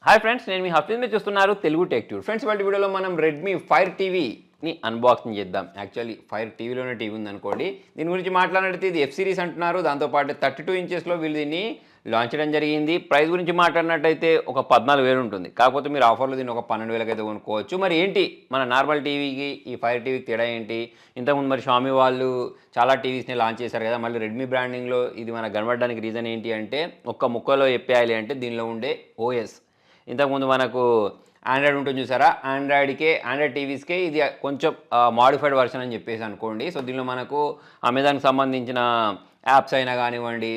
Hi friends, నేను మీ హఫీజ్. మీరు చూస్తున్నారు తెలుగు టెక్ ట్యూబ్. ఫ్రెండ్స్, వాటి వీడియోలో మనం రెడ్మీ ఫైర్ టీవీని అన్బాక్సింగ్ చేద్దాం. యాక్చువల్లీ ఫైర్ టీవీలోనే టీవీ ఉందనుకోండి. దీని గురించి మాట్లాడితే ఇది ఎఫ్ సిరీస్ అంటున్నారు. దాంతోపాటు 32 ఇంచెస్లో వీళ్ళు దీన్ని లాంచ్ చేయడం జరిగింది. ప్రైస్ గురించి మాట్లాడినట్టయితే ఒక 14,000 ఉంటుంది. కాకపోతే మీరు ఆఫర్లో దీన్ని ఒక 12,000 అయితే కొనుక్కోవచ్చు. మరి ఏంటి మన నార్మల్ టీవీకి ఈ ఫైర్ టీవీకి తేడా ఏంటి? ఇంతకుముందు మరి షామీ వాళ్ళు చాలా టీవీస్ని లాంచ్ చేశారు కదా, మళ్ళీ రెడ్మీ బ్రాండింగ్లో ఇది మనకు కనబడడానికి రీజన్ ఏంటి అంటే, ఒక్క ముక్కలో చెప్పేయాలి అంటే దీనిలో ఉండే ఓఎస్. ఇంతకుముందు మనకు ఆండ్రాయిడ్ ఉంటుంది చూసారా, ఆండ్రాయిడ్ టీవీస్కే ఇది కొంచెం మాడిఫైడ్ వర్షన్ అని చెప్పేసి అనుకోండి. సో దీనిలో మనకు అమెజాన్కి సంబంధించిన యాప్స్ అయినా కానివ్వండి,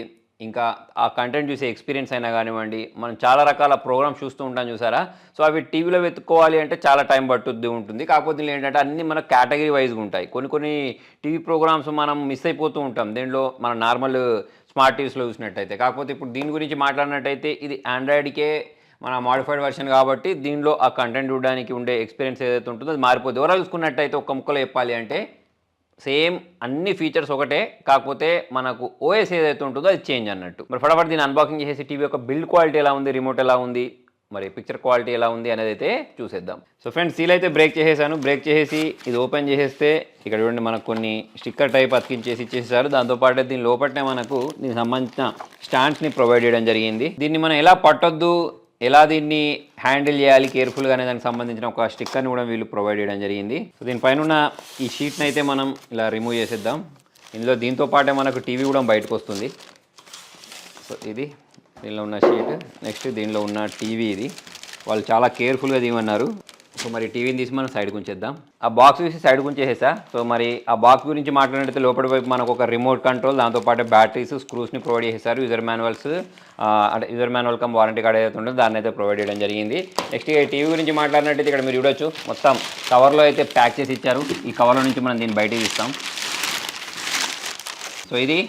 ఇంకా ఆ కంటెంట్ చూసే ఎక్స్పీరియన్స్ అయినా కానివ్వండి, మనం చాలా రకాల ప్రోగ్రామ్స్ చూస్తూ ఉంటాం చూసారా. సో అవి టీవీలో వెతుక్కోవాలి అంటే చాలా టైం పట్టుద్ది ఉంటుంది. కాకపోతే దీనిలో ఏంటంటే అన్నీ మన కేటగిరీ వైజ్గా ఉంటాయి. కొన్ని టీవీ ప్రోగ్రామ్స్ మనం మిస్ అయిపోతూ ఉంటాం దీనిలో మన నార్మల్ స్మార్ట్ టీవీస్లో చూసినట్టయితే. కాకపోతే ఇప్పుడు దీని గురించి మాట్లాడినట్టయితే ఇది ఆండ్రాయిడ్కే మన మాడిఫైడ్ వర్షన్ కాబట్టి దీనిలో ఆ కంటెంట్ చూడడానికి ఉండే ఎక్స్పీరియన్స్ ఏదైతే ఉంటుందో అది మారిపోతుంది. ఎవరో చూసుకున్నట్టయితే ఒక్క ముక్కలో చెప్పాలి అంటే సేమ్ అన్ని ఫీచర్స్ ఒకటే, కాకపోతే మనకు ఓఎస్ ఏదైతే ఉంటుందో అది చేంజ్ అన్నట్టు. మరి ఫటాఫట్ దీన్ని అన్బాక్సింగ్ చేసేసి టీవీ యొక్క బిల్డ్ క్వాలిటీ ఎలా ఉంది, రిమోట్ ఎలా ఉంది, మరి పిక్చర్ క్వాలిటీ ఎలా ఉంది అనేది అయితే చూసేద్దాం. సో ఫ్రెండ్స్, సీల్ అయితే బ్రేక్ చేసేసాను. బ్రేక్ చేసేసి ఇది ఓపెన్ చేసేస్తే ఇక్కడ చూడండి మనకు కొన్ని స్టిక్కర్ టైప్ అతికించేసి ఇచ్చేసారు. దాంతోపాటు దీని లోపలనే మనకు దీనికి సంబంధించిన స్టాండ్స్ని ప్రొవైడ్ చేయడం జరిగింది. దీన్ని మనం ఎలా పట్టొద్దు, ఎలా దీన్ని హ్యాండిల్ చేయాలి కేర్ఫుల్గా అనే దానికి సంబంధించిన ఒక స్టిక్కర్ని కూడా వీళ్ళు ప్రొవైడ్ చేయడం జరిగింది. సో దీనిపైన ఉన్న ఈ షీట్ని అయితే మనం ఇలా రిమూవ్ చేసేద్దాం. ఇందులో దీంతో పాటే మనకు టీవీ కూడా బయటకు వస్తుంది. సో ఇది దీనిలో ఉన్న షీట్. నెక్స్ట్ దీనిలో ఉన్న టీవీ ఇది వాళ్ళు చాలా కేర్ఫుల్గా తీయమన్నారు. సో మరి టీవీని తీసి మనం సైడ్కి ఉంచేద్దాం. ఆ బాక్స్ తీసి సైడ్కి ఉంచేసేసా. సో మరి ఆ బాక్స్ గురించి మాట్లాడితే లోపలి వైపు మనకు ఒక రిమోట్ కంట్రోల్, దాంతోపాటు బ్యాటరీస్, స్క్రూస్ని ప్రొవైడ్ చేశారు. యూజర్ మాన్యువల్స్ అంటే user manual come warranty card ఏదైతే ఉంటుందో దాన్ని అయితే ప్రొవైడ్ చేయడం జరిగింది. నెక్స్ట్ ఈ టీవీ గురించి మాట్లాడినట్టయితే ఇక్కడ మీరు చూడొచ్చు మొత్తం కవర్లో అయితే ప్యాక్ చేసి ఇచ్చారు. ఈ కవర్లో నుంచి మనం దీన్ని బయటికి తీస్తాం. సో ఇది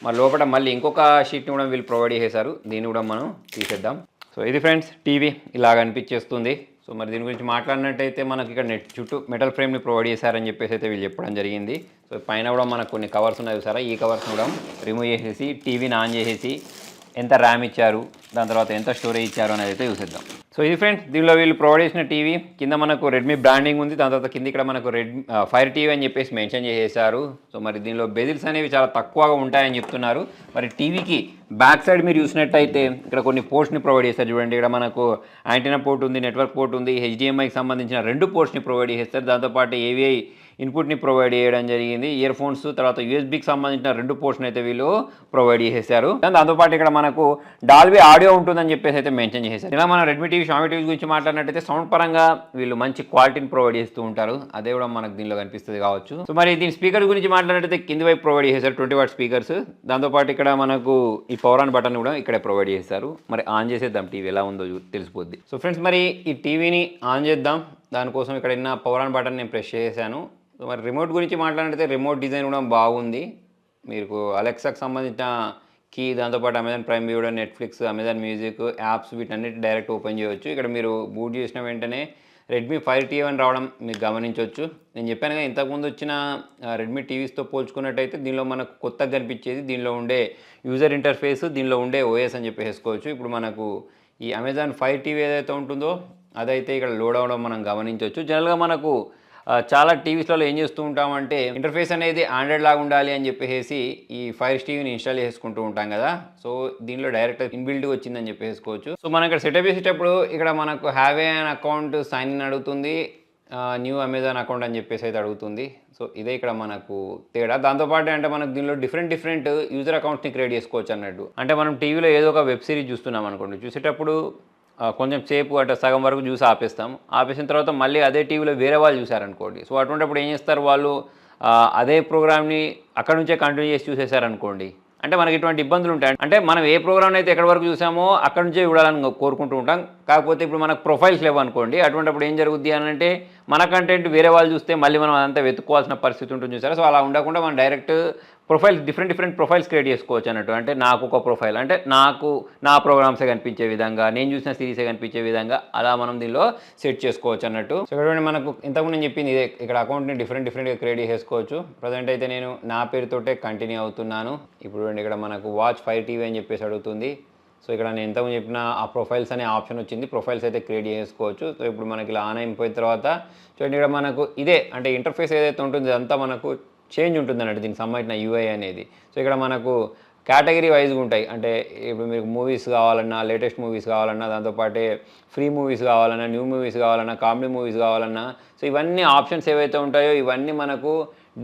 మరి లోపల మళ్ళీ ఇంకొక షీట్ని కూడా వీళ్ళు ప్రొవైడ్ చేశారు. దీన్ని కూడా మనం తీసేద్దాం. సో ఇది ఫ్రెండ్స్ టీవీ ఇలాగ అనిపించేస్తుంది. సో మరి దీని గురించి మాట్లాడినట్టయితే మనకి ఇక్కడ చుట్టూ మెటల్ ఫ్రేమ్ని ప్రొవైడ్ చేశారని చెప్పేసి అయితే వీళ్ళు చెప్పడం జరిగింది. సో పైన కూడా మనకు కొన్ని కవర్స్ ఉన్నాయి చూసారా, ఈ కవర్స్ కూడా రిమూవ్ చేసేసి టీవీని ఆన్ చేసేసి ఎంత ర్యామ్ ఇచ్చారు, దాని తర్వాత ఎంత స్టోరేజ్ ఇచ్చారు అనేది అయితే చూసేద్దాం. సో ఇది ఫ్రెండ్స్, దీనిలో వీళ్ళు ప్రొవైడ్ చేసిన టీవీ కింద మనకు రెడ్మీ బ్రాండింగ్ ఉంది. దాని తర్వాత కింద ఇక్కడ మనకు ఫైర్ టీవీ అని చెప్పేసి మెన్షన్ చేసేసారు. సో మరి దీనిలో బెజిల్స్ అనేవి చాలా తక్కువగా ఉంటాయని చెప్తున్నారు. మరి టీవీకి బ్యాక్ సైడ్ మీరు చూసినట్టయితే ఇక్కడ కొన్ని పోర్ట్స్ని ప్రొవైడ్ చేస్తారు. చూడండి, ఇక్కడ మనకు యాంటీనా పోర్ట్ ఉంది, నెట్వర్క్ పోర్ట్ ఉంది, హెచ్డిఎంఐకి సంబంధించిన 2 పోర్ట్స్ని ప్రొవైడ్ చేస్తారు. దాంతోపాటు ఏవిఐ ఇన్పుట్ని ప్రొవైడ్ చేయడం జరిగింది. ఇయర్ ఫోన్స్ తర్వాత యూఎస్బీకి సంబంధించిన 2 పోర్ట్స్ని అయితే వీళ్ళు ప్రొవైడ్ చేసేసారు. దాంతోపాటు ఇక్కడ మనకు డాల్బీ ఆడియో ఉంటుందని చెప్పేసి అయితే మెన్షన్ చేశారు. ఇలా మనం రెడ్మీ టీవీ, షామీ టీవీ గురించి మాట్లాడినట్టయితే సౌండ్ పరంగా వీళ్ళు మంచి క్వాలిటీని ప్రొవైడ్ చేస్తూ ఉంటారు. అదే కూడా మనకు దీనిలో కనిపిస్తుంది కావచ్చు. సో మరి దీని స్పీకర్ గురించి మాట్లాడినట్టయితే కింది వైపు ప్రొవైడ్ చేశారు 20 వాట్ స్పీకర్స్. దాంతోపాటు ఇక్కడ మనకు ఈ పవర్ ఆన్ బటన్ కూడా ఇక్కడే ప్రొవైడ్ చేశారు. మరి ఆన్ చేసేద్దాం, టీవీ ఎలా ఉందో తెలిసిపోద్ది. సో ఫ్రెండ్స్, మరి ఈ టీవీని ఆన్ చేద్దాం. దానికోసం ఇక్కడ ఉన్న పవర్ ఆన్ బటన్ నేను ప్రెస్ చేశాను. సో మరి రిమోట్ గురించి మాట్లాడితే రిమోట్ డిజైన్ కూడా బాగుంది. మీకు అలెక్సాకి సంబంధించిన కీ, దాంతోపాటు Amazon prime video, Netflix, Amazon music, apps వీటన్నిటి డైరెక్ట్ ఓపెన్ చేయవచ్చు. ఇక్కడ మీరు బూట్ చేసిన వెంటనే రెడ్మీ ఫైర్ టీవీ అని రావడం మీరు గమనించవచ్చు. నేను చెప్పాను కదా, ఇంతకుముందు వచ్చిన రెడ్మీ టీవీస్తో పోల్చుకున్నట్టయితే దీనిలో మనకు కొత్తగా కనిపించేది దీనిలో ఉండే యూజర్ ఇంటర్ఫేస్, దీనిలో ఉండే ఓఎస్ అని చెప్పేసుకోవచ్చు. ఇప్పుడు మనకు ఈ అమెజాన్ ఫైర్ టీవీ ఏదైతే ఉంటుందో అదైతే ఇక్కడ లోడ్ అవ్వడం మనం గమనించవచ్చు. జనరల్గా మనకు చాలా టీవీస్లలో ఏం చేస్తూ ఉంటామంటే ఇంటర్ఫేస్ అనేది ఆండ్రాయిడ్ లాగా ఉండాలి అని చెప్పేసి ఈ ఫైర్ టీవీని ఇన్స్టాల్ చేసుకుంటూ ఉంటాం కదా. సో దీనిలో డైరెక్ట్ ఇన్బిల్డ్గా వచ్చిందని చెప్పేసుకోవచ్చు. సో మనం ఇక్కడ సెటప్ చేసేటప్పుడు ఇక్కడ మనకు have a an account sign in అడుగుతుంది, న్యూ అమెజాన్ అకౌంట్ అని చెప్పేసి అయితే అడుగుతుంది. సో ఇదే ఇక్కడ మనకు తేడా. దాంతోపాటు అంటే మనకు దీనిలో డిఫరెంట్ యూజర్ అకౌంట్స్ని క్రియేట్ చేసుకోవచ్చు అన్నట్టు. అంటే మనం టీవీలో ఏదో ఒక వెబ్ సిరీస్ చూస్తున్నాం అనుకోండి, చూసేటప్పుడు కొంచెం సేపు అంటే సగం వరకు చూసి ఆపేస్తాం. ఆపేసిన తర్వాత మళ్ళీ అదే టీవీలో వేరే వాళ్ళు చూసారనుకోండి. సో అటువంటిప్పుడు ఏం చేస్తారు వాళ్ళు, అదే ప్రోగ్రామ్ని అక్కడ నుంచే కంటిన్యూ చేసి చూసేసారనుకోండి, అంటే మనకి ఇటువంటి ఇబ్బందులు ఉంటాయి. అంటే మనం ఏ ప్రోగ్రామ్ అయితే ఎక్కడి వరకు చూసామో అక్కడ నుంచే చూడాలని కోరుకుంటూ ఉంటాం. కాకపోతే ఇప్పుడు మనకు ప్రొఫైల్స్ లేవనుకోండి, అటువంటిప్పుడు ఏం జరుగుద్ది అని అంటే మన కంటెంట్ వేరే వాళ్ళు చూస్తే మళ్ళీ మనం అదంతా వెతుక్కోవాల్సిన పరిస్థితి ఉంటుంది చూసారా. సో అలా ఉండకుండా మనం direct profiles different profiles create చేసుకోవచ్చు అన్నట్టు. అంటే నాకు ఒక ప్రొఫైల్ అంటే నాకు నా ప్రోగ్రామ్సే కనిపించే విధంగా, నేను చూసిన సిరీసే కనిపించే విధంగా అలా మనం దీనిలో సెట్ చేసుకోవచ్చు అన్నట్టు. సో ఇక్కడ మనకు ఇంతకుముందు నేను చెప్పింది ఇదే, ఇక్కడ అకౌంట్ని డిఫరెంట్గా క్రియేట్ చేసుకోవచ్చు. ప్రజెంట్ అయితే నేను నా పేరుతోటే కంటిన్యూ అవుతున్నాను. ఇప్పుడు ఇక్కడ మనకు వాచ్ ఫైర్ టీవీ అని చెప్పేసి అడుగుతుంది. సో ఇక్కడ నేను ఇంతకుముందు చెప్పిన ఆ ప్రొఫైల్స్ అనే ఆప్షన్ వచ్చింది. ప్రొఫైల్స్ అయితే క్రియేట్ చేసుకోవచ్చు. సో ఇప్పుడు మనకి ఇలా ఆన్ అయిపోయిన తర్వాత చూడండి, ఇక్కడ మనకు ఇదే అంటే ఇంటర్ఫేస్ ఏదైతే ఉంటుందో అదంతా మనకు చేంజ్ ఉంటుంది అన్నట్టు దీనికి సంబంధించిన యూఐ అనేది. సో ఇక్కడ మనకు కేటగిరీ వైజ్గా ఉంటాయి. అంటే ఇప్పుడు మీకు మూవీస్ కావాలన్నా, లేటెస్ట్ మూవీస్ కావాలన్నా, దాంతోపాటే ఫ్రీ మూవీస్ కావాలన్నా, న్యూ మూవీస్ కావాలన్నా, కామెడీ మూవీస్ కావాలన్నా, సో ఇవన్నీ ఆప్షన్స్ ఏవైతే ఉంటాయో ఇవన్నీ మనకు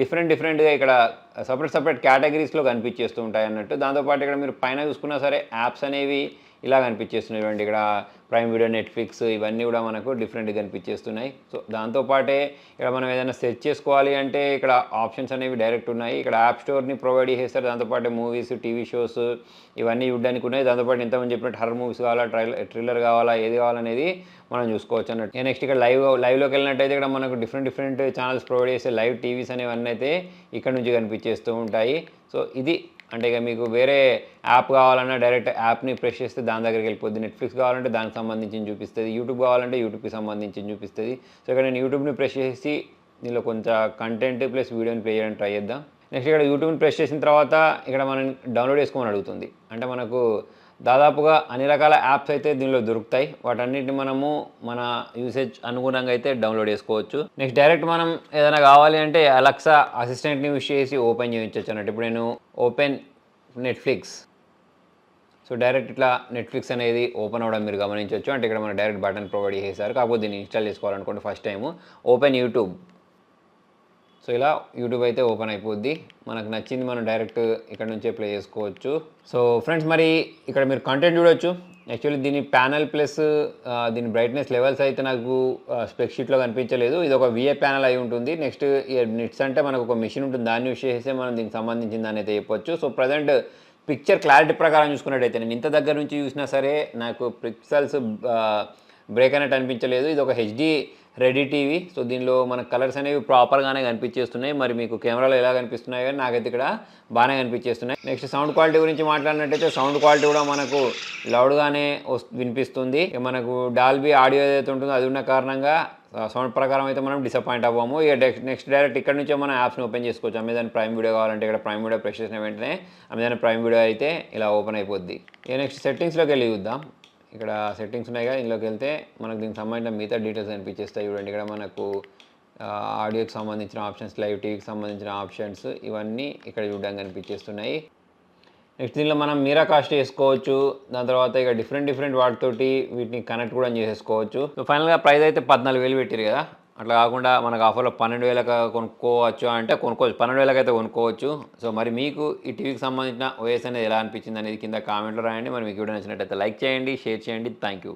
డిఫరెంట్గా ఇక్కడ సపరేట్ కేటగిరీస్లో కనిపించేస్తూ ఉంటాయి అన్నట్టు. దాంతోపాటు ఇక్కడ మీరు పైన చూసుకున్నా సరే యాప్స్ అనేవి ఇలా కనిపించేస్తున్నాయి. చూడండి ఇక్కడ ప్రైమ్ వీడియో, నెట్ఫ్లిక్స్ ఇవన్నీ కూడా మనకు డిఫరెంట్గా కనిపించేస్తున్నాయి. సో దాంతోపాటే ఇక్కడ మనం ఏదైనా సెర్చ్ చేసుకోవాలి అంటే ఇక్కడ ఆప్షన్స్ అనేవి డైరెక్ట్ ఉన్నాయి. ఇక్కడ యాప్ స్టోర్ని ప్రొవైడ్ చేస్తారు. దాంతోపాటు మూవీస్, టీవీ షోస్ ఇవన్నీ చూడడానికి ఉన్నాయి. దాంతోపాటు ఇంతకుముందు చెప్పినట్టు హర్రర్ మూవీస్ కావాలా, ట్రైలర్ కావాలా, ఏది కావాలనేది మనం చూసుకోవచ్చు అన్నట్టు. నెక్స్ట్ ఇక్కడ లైవ్లోకి వెళ్ళినట్టయితే ఇక్కడ మనకు డిఫరెంట్ ఛానల్స్ ప్రొవైడ్ చేసే లైవ్ టీవీస్ అనేవన్నీ అయితే ఇక్కడ నుంచి కనిపించేస్తూ ఉంటాయి. సో ఇది అంటే ఇక మీకు వేరే యాప్ కావాలన్నా డైరెక్ట్ యాప్ని ప్రెస్ చేస్తే దాని దగ్గరికి వెళ్ళిపోద్ది. నెట్ఫ్లిక్స్ కావాలంటే దానికి సంబంధించి చూపిస్తుంది. యూట్యూబ్ కావాలంటే యూట్యూబ్కి సంబంధించి చూపిస్తుంది. సో ఇక్కడ నేను యూట్యూబ్ని ప్రెస్ చేసి దీనిలో కొంచెం కంటెంట్ ప్లస్ వీడియోని ప్లే చేయడానికి ట్రై చేద్దాం. నెక్స్ట్ ఇక్కడ యూట్యూబ్ని ప్రెస్ చేసిన తర్వాత ఇక్కడ మనం డౌన్లోడ్ చేసుకోమని అడుగుతుంది. అంటే మనకు దాదాపుగా అన్ని రకాల యాప్స్ అయితే దీనిలో దొరుకుతాయి. వాటన్నిటిని మనము మన యూసేజ్ అనుగుణంగా అయితే డౌన్లోడ్ చేసుకోవచ్చు. నెక్స్ట్ డైరెక్ట్ మనం ఏదైనా కావాలి అంటే అలెక్సా అసిస్టెంట్ని యూజ్ చేసి ఓపెన్ చేయించవచ్చు అన్నట్టు. ఇప్పుడు నేను ఓపెన్ నెట్ఫ్లిక్స్, సో డైరెక్ట్ ఇట్లా నెట్ఫ్లిక్స్ అనేది ఓపెన్ అవ్వడం మీరు గమనించవచ్చు. అంటే ఇక్కడ మనం డైరెక్ట్ బటన్ ప్రొవైడ్ చేశారు. కాకపోతే దీన్ని ఇన్స్టాల్ చేసుకోవాలనుకోండి first time open YouTube. So ఇలా యూట్యూబ్ అయితే ఓపెన్ అయిపోద్ది. మనకు నచ్చింది మనం డైరెక్ట్ ఇక్కడ నుంచే ప్లే చేసుకోవచ్చు. సో ఫ్రెండ్స్ మరి ఇక్కడ మీరు కంటెంట్ చూడొచ్చు. యాక్చువల్లీ దీని ప్యానల్ ప్లస్ దీని బ్రైట్నెస్ లెవెల్స్ అయితే నాకు స్పెక్ షీట్లో కనిపించలేదు. ఇది ఒక విఏ ప్యానల్ అయి ఉంటుంది. నెక్స్ట్ నిట్స్ అంటే మనకు ఒక మిషన్ ఉంటుంది, దాన్ని యూస్ చేస్తే మనం దీనికి సంబంధించిన దాన్ని అయితే చెప్పొచ్చు. సో ప్రజెంట్ పిక్చర్ క్లారిటీ ప్రకారం చూసుకున్నట్టయితే నేను ఇంత దగ్గర నుంచి చూసినా సరే నాకు పిక్సెల్స్ బ్రేక్ అయినట్టు అనిపించలేదు. ఇది ఒక హెచ్డి రెడీ టీవీ. సో దీనిలో మన కలర్స్ అనేవి ప్రాపర్గానే కనిపించేస్తున్నాయి. మరి మీకు కెమెరాలో ఎలా కనిపిస్తున్నాయి కానీ నాకైతే ఇక్కడ బాగానే కనిపించేస్తున్నాయి. నెక్స్ట్ సౌండ్ క్వాలిటీ గురించి మాట్లాడినట్టయితే సౌండ్ క్వాలిటీ కూడా మనకు లౌడ్గానే వినిపిస్తుంది. మనకు డాల్బీ ఆడియో ఏదైతే ఉంటుందో అది ఉన్న కారణంగా సౌండ్ ప్రకారం అయితే మనం డిసప్పాయింట్ అవ్వము. ఇక నెక్స్ట్ డైరెక్ట్ ఇక్కడ నుంచే మనం యాప్స్ని ఓపెన్ చేసుకోవచ్చు. అమెజాన్ ప్రైమ్ వీడియో కావాలంటే ఇక్కడ ప్రైమ్ వీడియో ప్రెస్ చేసిన వెంటనే అమెజాన్ ప్రైమ్ వీడియో అయితే ఇలా ఓపెన్ అయిపోద్ది. ఇక నెక్స్ట్ సెట్టింగ్స్లోకి వెళ్ళి చూద్దాం. ఇక్కడ సెట్టింగ్స్ ఉన్నాయి కదా, ఇందులోకి వెళ్తే మనకు దీనికి సంబంధించిన మిగతా డీటెయిల్స్ కనిపించేస్తాయి. చూడండి ఇక్కడ మనకు ఆడియోకి సంబంధించిన ఆప్షన్స్, లైవ్ టీవీకి సంబంధించిన ఆప్షన్స్ ఇవన్నీ ఇక్కడ చూడడానికి కనిపించేస్తున్నాయి. నెక్స్ట్ దీనిలో మనం మీరా కాస్ట్ చేసుకోవచ్చు. దాని తర్వాత ఇక డిఫరెంట్ వాటితోటి వీటిని కనెక్ట్ కూడా చేసేసుకోవచ్చు. సో ఫైనల్గా ప్రైస్ అయితే 14,000 పెట్టారు కదా, అట్లా కాకుండా మనకు ఆఫర్లో 12,000 కొనుక్కోవచ్చు అంటే కొనుక్కోవచ్చు, 12,000 అయితే కొనుక్కోవచ్చు. సో మరి మీకు ఈ టీవీకి సంబంధించిన ఓఎస్ అనేది ఎలా అనిపించింది అనేది కింద కామెంట్లో రాయండి. మరి మీకు వీడియో నచ్చినట్టయితే లైక్ చేయండి, షేర్ చేయండి. Thank you.